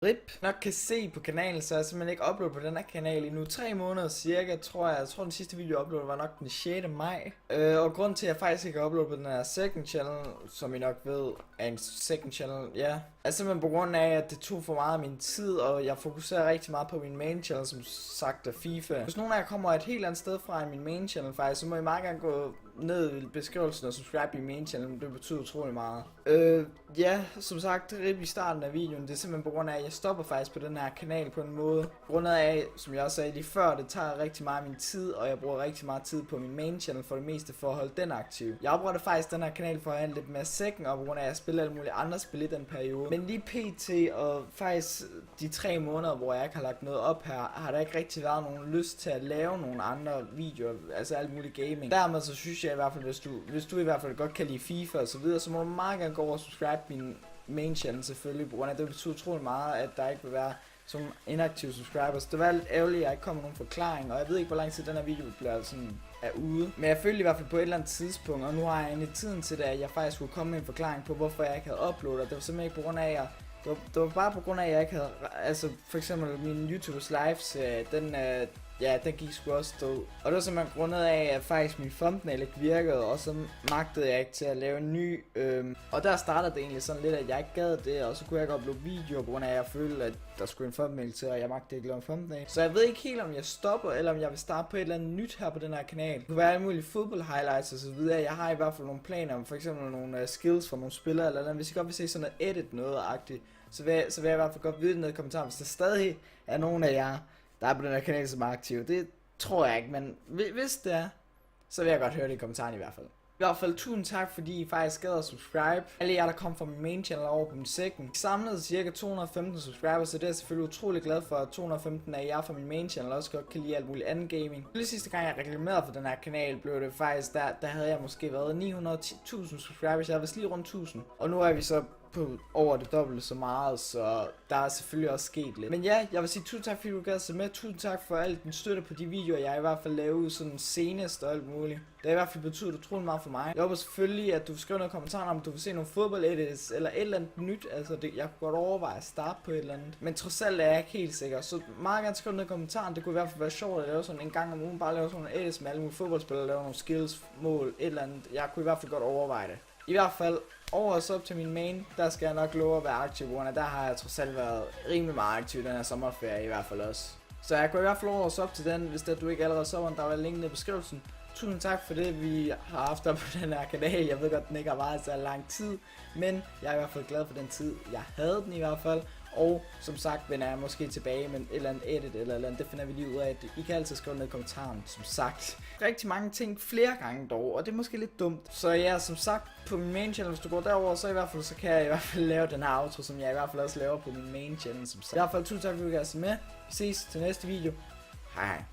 Rip nok kan se på kanalen, så jeg simpelthen ikke uploadet på den her kanal i nu 3 måneder cirka, tror jeg. Jeg tror den sidste video jeg uploadede var nok den 6. maj. Og grund til at jeg faktisk ikke har uploadet på den her second channel, som I nok ved er en second channel, ja, er simpelthen på grund af, at det tog for meget af min tid, og jeg fokuserer rigtig meget på min main channel, som sagt er FIFA. Hvis nogen af jer kommer et helt andet sted fra end min main channel faktisk, så må I meget gerne gå ned i beskrivelsen og subscribe i min channel, det betyder utrolig meget. Ja, som sagt, rip i starten af videoen, det er simpelthen på grund af, at jeg stopper faktisk på den her kanal på en måde. På grund af, som jeg også sagde lige før, det tager rigtig meget af min tid, og jeg bruger rigtig meget tid på min main channel for det meste for at holde den aktiv. Jeg opretter faktisk den her kanal for at have lidt mere second, og på grund af, at jeg spiller alle mulige andre spil i den periode. Men lige pt. Og faktisk de 3 måneder, hvor jeg ikke har lagt noget op her, har der ikke rigtig været nogen lyst til at lave nogle andre videoer, altså alt muligt gaming. Dermed så synes jeg i hvert fald, hvis du i hvert fald godt kan lide FIFA og så videre, så må du meget gerne gå over og subscribe min main channel selvfølgelig, på grund af det betyder utrolig meget, at der ikke vil være som inaktive subscribers. Det var lidt ærgerligt, at jeg ikke kom med nogen forklaring, og jeg ved ikke, hvor lang tid den her video bliver sådan er ude. Men jeg følte i hvert fald på et eller andet tidspunkt, og nu har jeg egentlig tiden til det, at jeg faktisk skulle komme med en forklaring på, hvorfor jeg ikke havde uploadet. Det var simpelthen ikke på grund af, at det var bare på grund af, at jeg ikke havde, altså for eksempel min YouTubers lives, den gik sgu også stå. Og det var simpelthen grundet af, at faktisk min thumbnail ikke virkede, og så magtede jeg ikke til at lave en ny. Og der startede det egentlig sådan lidt, at jeg ikke gad det, og så kunne jeg ikke uploade videoer, på grund af, at jeg følte, at der skulle en thumbnail til, og jeg magtede ikke lave en thumbnail. Så jeg ved ikke helt, om jeg stopper, eller om jeg vil starte på et eller andet nyt her på den her kanal. Det kunne være alle mulige fodbold highlights og så videre. Jeg har i hvert fald nogle planer om for eksempel nogle skills fra nogle spillere, eller andet. Hvis I godt vil se sådan noget edit noget-agtigt, så vil jeg i hvert fald godt vide det ned i kommentaren, hvis der stadig er nogen af jer, der er på den her kanal, som er aktiv. Det tror jeg ikke, men hvis det er, så vil jeg godt høre det i kommentaren i hvert fald. I hvert fald tusind tak, fordi I faktisk gad at subscribe. Alle jer, der kom fra min main channel over på min second. Samlet cirka 215 subscribers, så det er jeg selvfølgelig utrolig glad for, at 215 af jer fra min main channel også godt kan lide alt muligt andet gaming. Det sidste gang jeg reklamerede for den her kanal, blev det faktisk, der havde jeg måske været 900.000 subscribers. Jeg var vist lige rundt 1000. Og nu er vi så på over det dobbelte så meget, så der er selvfølgelig også sket lidt. Men ja, jeg vil sige tusind tak, fordi du gad at se med. Tusind tak for alt den støtte på de videoer, jeg i hvert fald lavede sådan senest og alt muligt. Det har i hvert fald betydet utroligt meget for mig. Jeg håber selvfølgelig, at du skriver noget i kommentaren om, du vil se nogle fodbold edits eller et eller andet nyt. Altså, jeg kunne godt overveje at starte på et eller andet. Men trods alt er jeg ikke helt sikker. Så meget gerne skriv noget i kommentaren. Det kunne i hvert fald være sjovt at lave sådan en gang om ugen. Bare lave sådan nogle edits med alle mulige fodboldspillere, lave nogle skills, mål, et eller andet. Jeg kunne i hvert fald godt overveje det. I hvert fald over og så op til min main, der skal jeg nok love at være aktiv, og der har jeg trods alt været rimelig meget aktiv den her sommerferie i hvert fald også. Så jeg går i hvert fald over og så op til den, hvis du ikke allerede så, der var link nede i beskrivelsen. Tusind tak for det, vi har haft op på den her kanal. Jeg ved godt, den ikke har varet så lang tid, men jeg er i hvert fald glad for den tid, jeg havde den i hvert fald. Og som sagt vender jeg måske tilbage med et eller andet edit eller et eller andet, det finder vi lige ud af. I kan altid skrive ned i kommentaren, som sagt. Rigtig mange ting flere gange dog, og det er måske lidt dumt. Så ja, som sagt på min main channel, hvis du går derover, så i hvert fald, så kan jeg i hvert fald lave den her outro, som jeg i hvert fald også laver på min main channel, som sagt. I hvert fald tusind tak, fordi du kan se med. Vi ses til næste video. Hej.